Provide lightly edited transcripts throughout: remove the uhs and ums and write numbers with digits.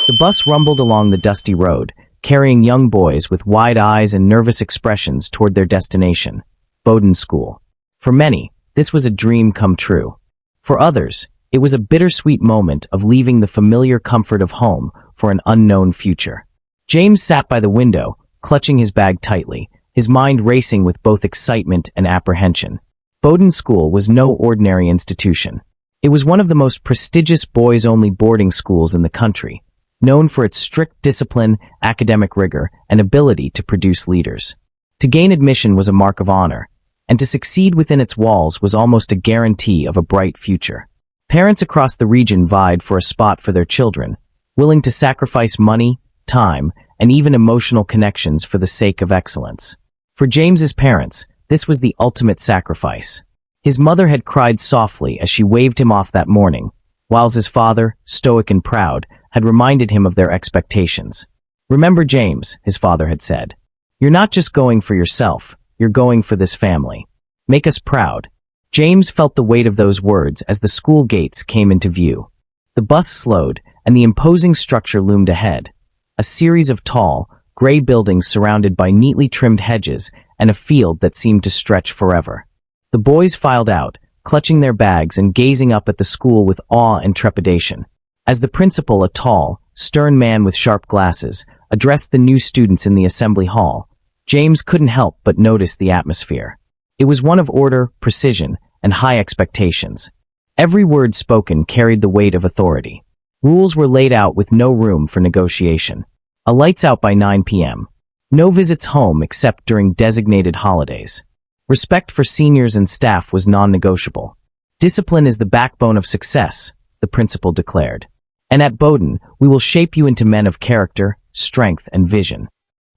The bus rumbled along the dusty road, carrying young boys with wide eyes and nervous expressions toward their destination, Boden School. For many, this was a dream come true. For others, it was a bittersweet moment of leaving the familiar comfort of home for an unknown future. James sat by the window, clutching his bag tightly, his mind racing with both excitement and apprehension. Boden School was no ordinary institution. It was one of the most prestigious boys-only boarding schools in the country, known for its strict discipline, academic rigor, and ability to produce leaders. To gain admission was a mark of honor, and to succeed within its walls was almost a guarantee of a bright future. Parents across the region vied for a spot for their children, willing to sacrifice money, time, and even emotional connections for the sake of excellence. For James's parents, this was the ultimate sacrifice. His mother had cried softly as she waved him off that morning, whilst his father, stoic and proud, had reminded him of their expectations. "Remember, James," his father had said, "you're not just going for yourself, you're going for this family. Make us proud." James felt the weight of those words as the school gates came into view. The bus slowed, and the imposing structure loomed ahead. A series of tall, gray buildings surrounded by neatly trimmed hedges and a field that seemed to stretch forever. The boys filed out, clutching their bags and gazing up at the school with awe and trepidation. As the principal, a tall, stern man with sharp glasses, addressed the new students in the assembly hall, James couldn't help but notice the atmosphere. It was one of order, precision, and high expectations. Every word spoken carried the weight of authority. Rules were laid out with no room for negotiation. A lights out by 9 p.m. No visits home except during designated holidays. Respect for seniors and staff was non-negotiable. "Discipline is the backbone of success," the principal declared. "And at Boden, we will shape you into men of character, strength, and vision."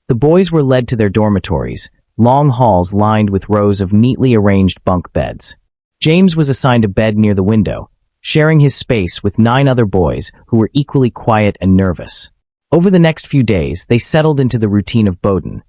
The boys were led to their dormitories, long halls lined with rows of neatly arranged bunk beds. James was assigned a bed near the window, sharing his space with 9 other boys who were equally quiet and nervous. Over the next few days, they settled into the routine of Boden,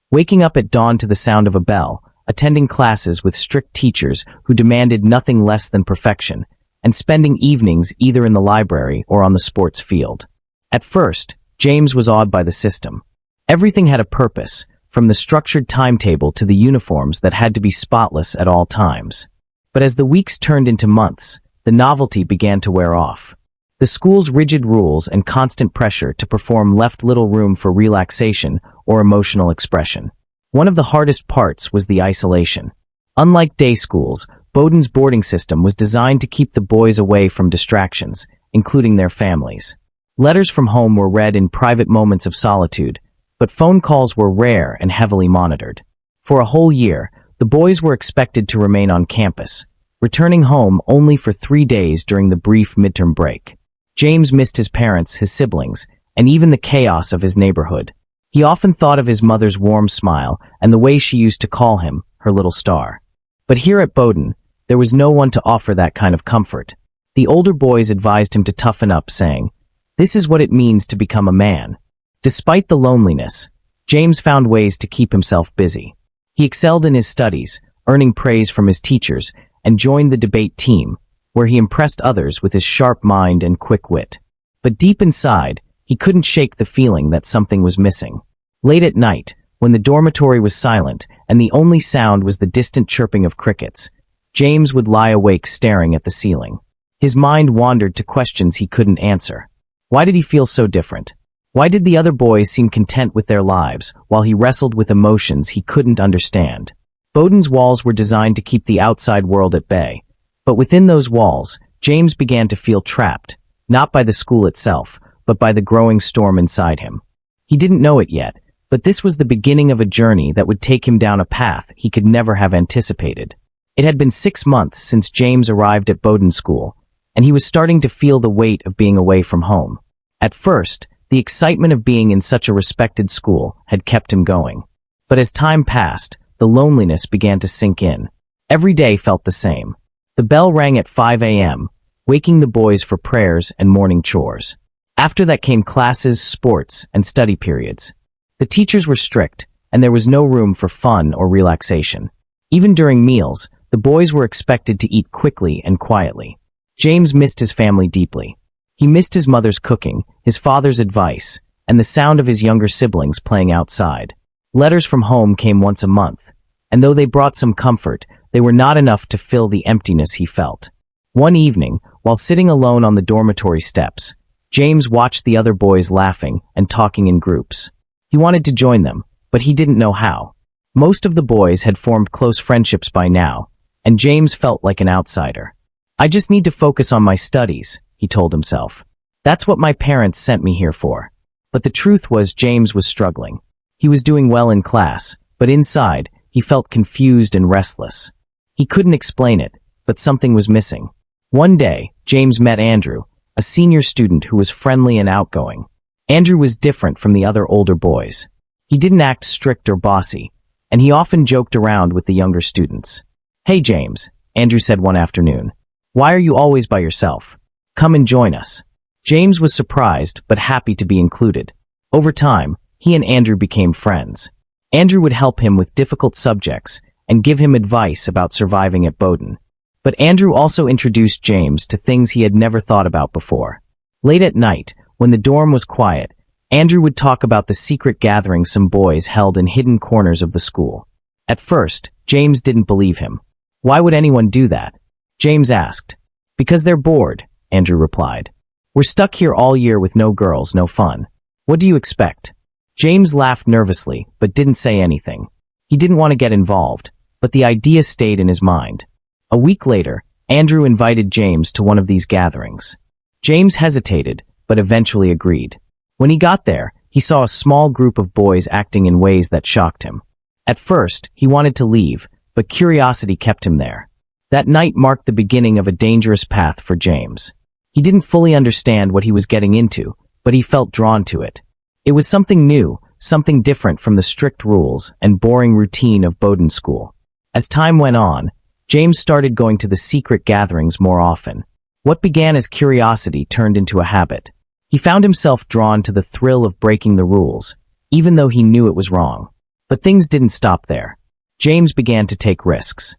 waking up at dawn to the sound of a bell, attending classes with strict teachers who demanded nothing less than perfection, and spending evenings either in the library or on the sports field. At first, James was awed by the system. Everything had a purpose, from the structured timetable to the uniforms that had to be spotless at all times. But as the weeks turned into months, the novelty began to wear off. The school's rigid rules and constant pressure to perform left little room for relaxation or emotional expression. One of the hardest parts was the isolation. Unlike day schools, Boden's boarding system was designed to keep the boys away from distractions, including their families. Letters from home were read in private moments of solitude, but phone calls were rare and heavily monitored. For a whole year, the boys were expected to remain on campus, returning home only for 3 days during the brief midterm break. James missed his parents, his siblings, and even the chaos of his neighborhood. He often thought of his mother's warm smile and the way she used to call him her little star. But here at Boden, there was no one to offer that kind of comfort. The older boys advised him to toughen up, saying, "This is what it means to become a man." Despite the loneliness, James found ways to keep himself busy. He excelled in his studies, earning praise from his teachers, and joined the debate team, where he impressed others with his sharp mind and quick wit. But deep inside, he couldn't shake the feeling that something was missing. Late at night, when the dormitory was silent and the only sound was the distant chirping of crickets, James would lie awake staring at the ceiling. His mind wandered to questions he couldn't answer. Why did he feel so different? Why did the other boys seem content with their lives, while he wrestled with emotions he couldn't understand? Boden's walls were designed to keep the outside world at bay. But within those walls, James began to feel trapped, not by the school itself, but by the growing storm inside him. He didn't know it yet, but this was the beginning of a journey that would take him down a path he could never have anticipated. It had been 6 months since James arrived at Boden School, and he was starting to feel the weight of being away from home. At first, the excitement of being in such a respected school had kept him going. But as time passed, the loneliness began to sink in. Every day felt the same. The bell rang at 5 a.m., waking the boys for prayers and morning chores. After that came classes, sports, and study periods. The teachers were strict, and there was no room for fun or relaxation. Even during meals, the boys were expected to eat quickly and quietly. James missed his family deeply. He missed his mother's cooking, his father's advice, and the sound of his younger siblings playing outside. Letters from home came once a month, and though they brought some comfort, they were not enough to fill the emptiness he felt. One evening, while sitting alone on the dormitory steps, James watched the other boys laughing and talking in groups. He wanted to join them, but he didn't know how. Most of the boys had formed close friendships by now, and James felt like an outsider. "I just need to focus on my studies," he told himself. "That's what my parents sent me here for." But the truth was James was struggling. He was doing well in class, but inside, he felt confused and restless. He couldn't explain it, but something was missing. One day, James met Andrew, a senior student who was friendly and outgoing. Andrew was different from the other older boys. He didn't act strict or bossy, and he often joked around with the younger students. "Hey James," Andrew said one afternoon. "Why are you always by yourself? Come and join us." James was surprised but happy to be included. Over time, he and Andrew became friends. Andrew would help him with difficult subjects and give him advice about surviving at Boden. But Andrew also introduced James to things he had never thought about before. Late at night, when the dorm was quiet, Andrew would talk about the secret gatherings some boys held in hidden corners of the school. At first, James didn't believe him. "Why would anyone do that?" James asked. "Because they're bored," Andrew replied. "We're stuck here all year with no girls, no fun. What do you expect?" James laughed nervously, but didn't say anything. He didn't want to get involved, but the idea stayed in his mind. A week later, Andrew invited James to one of these gatherings. James hesitated, but eventually agreed. When he got there, he saw a small group of boys acting in ways that shocked him. At first, he wanted to leave, but curiosity kept him there. That night marked the beginning of a dangerous path for James. He didn't fully understand what he was getting into, but he felt drawn to it. It was something new, something different from the strict rules and boring routine of Boden School. As time went on, James started going to the secret gatherings more often. What began as curiosity turned into a habit. He found himself drawn to the thrill of breaking the rules, even though he knew it was wrong. But things didn't stop there. James began to take risks.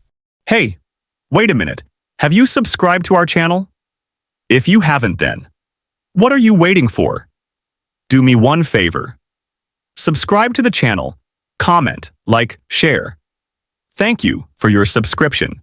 Hey, wait a minute. Have you subscribed to our channel? If you haven't then, what are you waiting for? Do me one favor. Subscribe to the channel, comment, like, share. Thank you for your subscription.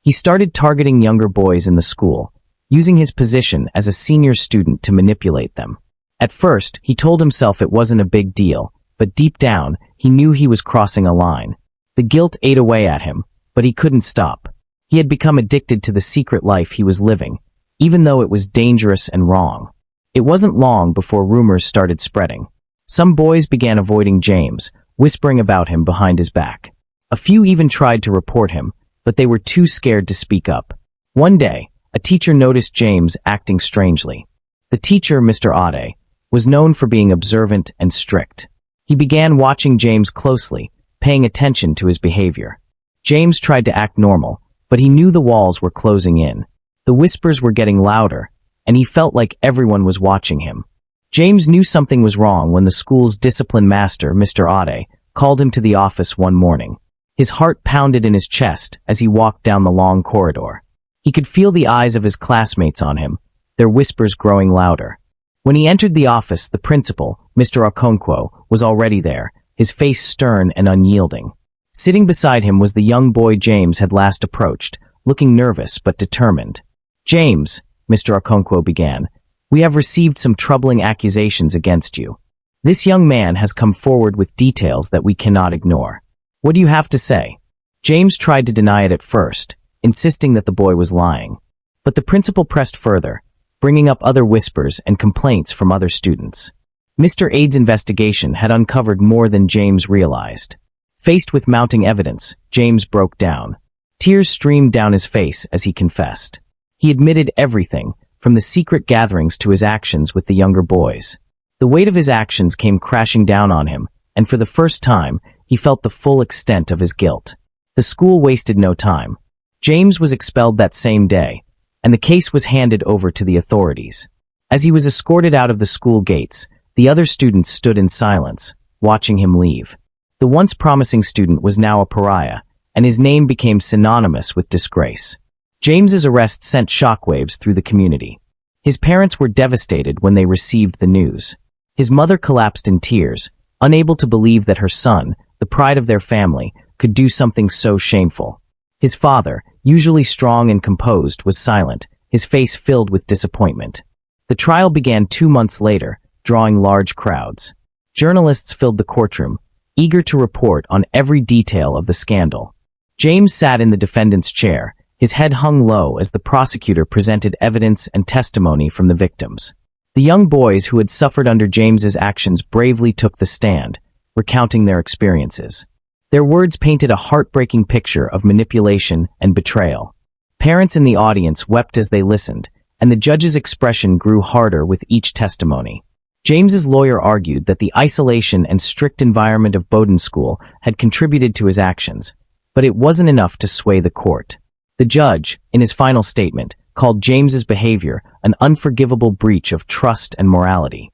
He started targeting younger boys in the school, using his position as a senior student to manipulate them. At first, he told himself it wasn't a big deal, but deep down, he knew he was crossing a line. The guilt ate away at him, but he couldn't stop. He had become addicted to the secret life he was living, even though it was dangerous and wrong. It wasn't long before rumors started spreading. Some boys began avoiding James, whispering about him behind his back. A few even tried to report him, but they were too scared to speak up. One day, a teacher noticed James acting strangely. The teacher, Mr. Ade, was known for being observant and strict. He began watching James closely, paying attention to his behavior. James tried to act normal, but he knew the walls were closing in. The whispers were getting louder, and he felt like everyone was watching him. James knew something was wrong when the school's discipline master, Mr. Ade, called him to the office one morning. His heart pounded in his chest as he walked down the long corridor. He could feel the eyes of his classmates on him, their whispers growing louder. When he entered the office, the principal, Mr. Okonkwo, was already there, his face stern and unyielding. Sitting beside him was the young boy James had last approached, looking nervous but determined. "James," Mr. Okonkwo began, "we have received some troubling accusations against you. This young man has come forward with details that we cannot ignore. What do you have to say?" James tried to deny it at first, insisting that the boy was lying. But the principal pressed further, bringing up other whispers and complaints from other students. Mr. Ade's investigation had uncovered more than James realized. Faced with mounting evidence, James broke down. Tears streamed down his face as he confessed. He admitted everything, from the secret gatherings to his actions with the younger boys. The weight of his actions came crashing down on him, and for the first time, he felt the full extent of his guilt. The school wasted no time. James was expelled that same day, and the case was handed over to the authorities. As he was escorted out of the school gates, the other students stood in silence, watching him leave. The once promising student was now a pariah, and his name became synonymous with disgrace. James's arrest sent shockwaves through the community. His parents were devastated when they received the news. His mother collapsed in tears, unable to believe that her son, the pride of their family, could do something so shameful. His father, usually strong and composed, was silent, his face filled with disappointment. The trial began 2 months later, drawing large crowds. Journalists filled the courtroom, eager to report on every detail of the scandal. James sat in the defendant's chair, his head hung low as the prosecutor presented evidence and testimony from the victims. The young boys who had suffered under James's actions bravely took the stand, recounting their experiences. Their words painted a heartbreaking picture of manipulation and betrayal. Parents in the audience wept as they listened, and the judge's expression grew harder with each testimony. James's lawyer argued that the isolation and strict environment of Boden School had contributed to his actions, but it wasn't enough to sway the court. The judge, in his final statement, called James's behavior an unforgivable breach of trust and morality.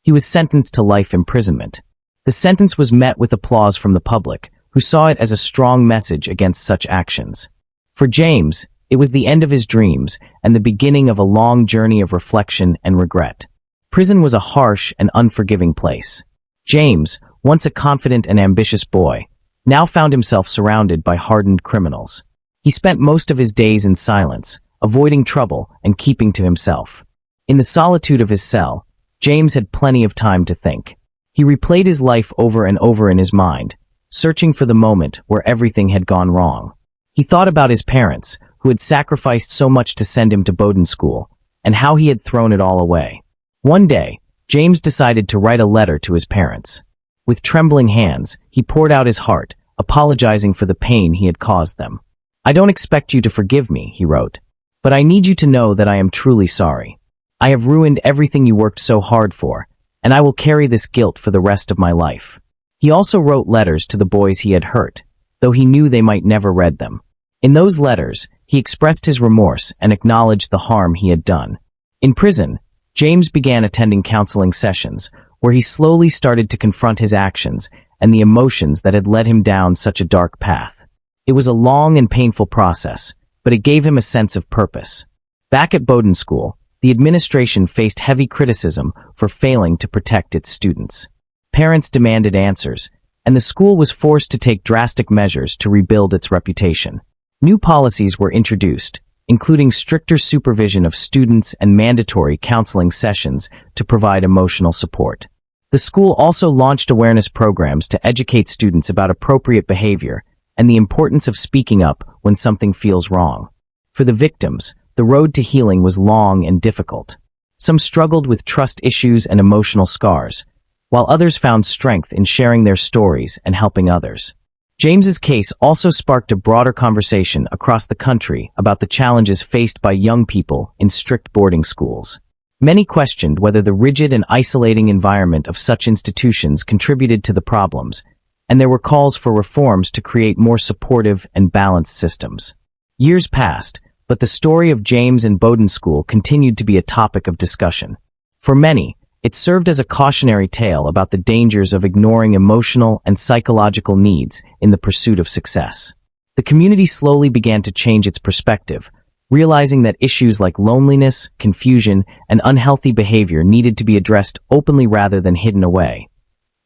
He was sentenced to life imprisonment. The sentence was met with applause from the public, who saw it as a strong message against such actions. For James, it was the end of his dreams and the beginning of a long journey of reflection and regret. Prison was a harsh and unforgiving place. James, once a confident and ambitious boy, now found himself surrounded by hardened criminals. He spent most of his days in silence, avoiding trouble and keeping to himself. In the solitude of his cell, James had plenty of time to think. He replayed his life over and over in his mind, searching for the moment where everything had gone wrong. He thought about his parents, who had sacrificed so much to send him to Boden School, and how he had thrown it all away. One day, James decided to write a letter to his parents. With trembling hands, he poured out his heart, apologizing for the pain he had caused them. "I don't expect you to forgive me," he wrote, "but I need you to know that I am truly sorry. I have ruined everything you worked so hard for, and I will carry this guilt for the rest of my life." He also wrote letters to the boys he had hurt, though he knew they might never read them. In those letters, he expressed his remorse and acknowledged the harm he had done. In prison, James began attending counseling sessions, where he slowly started to confront his actions and the emotions that had led him down such a dark path. It was a long and painful process, but it gave him a sense of purpose. Back at Boden School, the administration faced heavy criticism for failing to protect its students. Parents demanded answers, and the school was forced to take drastic measures to rebuild its reputation. New policies were introduced, including stricter supervision of students and mandatory counseling sessions to provide emotional support. The school also launched awareness programs to educate students about appropriate behavior and the importance of speaking up when something feels wrong. For the victims, the road to healing was long and difficult. Some struggled with trust issues and emotional scars, while others found strength in sharing their stories and helping others. James's case also sparked a broader conversation across the country about the challenges faced by young people in strict boarding schools. Many questioned whether the rigid and isolating environment of such institutions contributed to the problems, and there were calls for reforms to create more supportive and balanced systems. Years passed, but the story of James and Boden School continued to be a topic of discussion. For many, it served as a cautionary tale about the dangers of ignoring emotional and psychological needs in the pursuit of success. The community slowly began to change its perspective, realizing that issues like loneliness, confusion, and unhealthy behavior needed to be addressed openly rather than hidden away.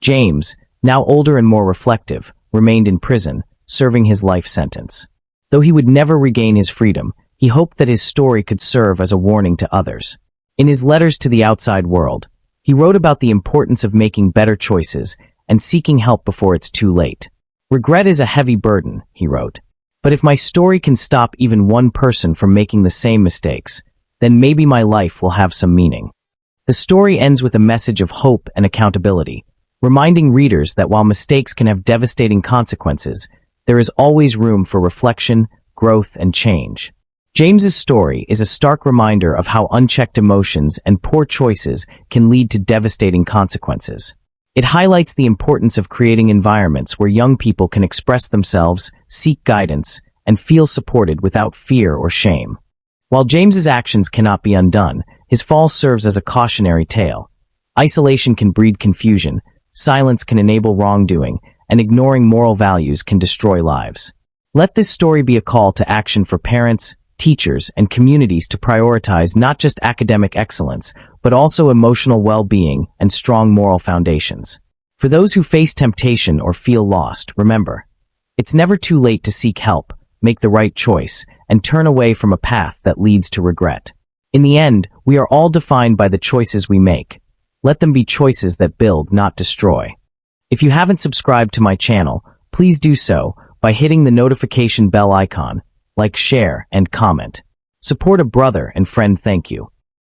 James, now older and more reflective, remained in prison, serving his life sentence. Though he would never regain his freedom, he hoped that his story could serve as a warning to others. In his letters to the outside world, he wrote about the importance of making better choices and seeking help before it's too late. "Regret is a heavy burden," he wrote, "but if my story can stop even one person from making the same mistakes, then maybe my life will have some meaning." The story ends with a message of hope and accountability, reminding readers that while mistakes can have devastating consequences, there is always room for reflection, growth, and change. James's story is a stark reminder of how unchecked emotions and poor choices can lead to devastating consequences. It highlights the importance of creating environments where young people can express themselves, seek guidance, and feel supported without fear or shame. While James's actions cannot be undone, his fall serves as a cautionary tale. Isolation can breed confusion, silence can enable wrongdoing, and ignoring moral values can destroy lives. Let this story be a call to action for parents, teachers, and communities to prioritize not just academic excellence, but also emotional well-being and strong moral foundations. For those who face temptation or feel lost, remember, it's never too late to seek help, make the right choice, and turn away from a path that leads to regret. In the end, we are all defined by the choices we make. Let them be choices that build, not destroy. If you haven't subscribed to my channel, please do so by hitting the notification bell icon, like, share, and comment. Support a brother and friend. Thank you.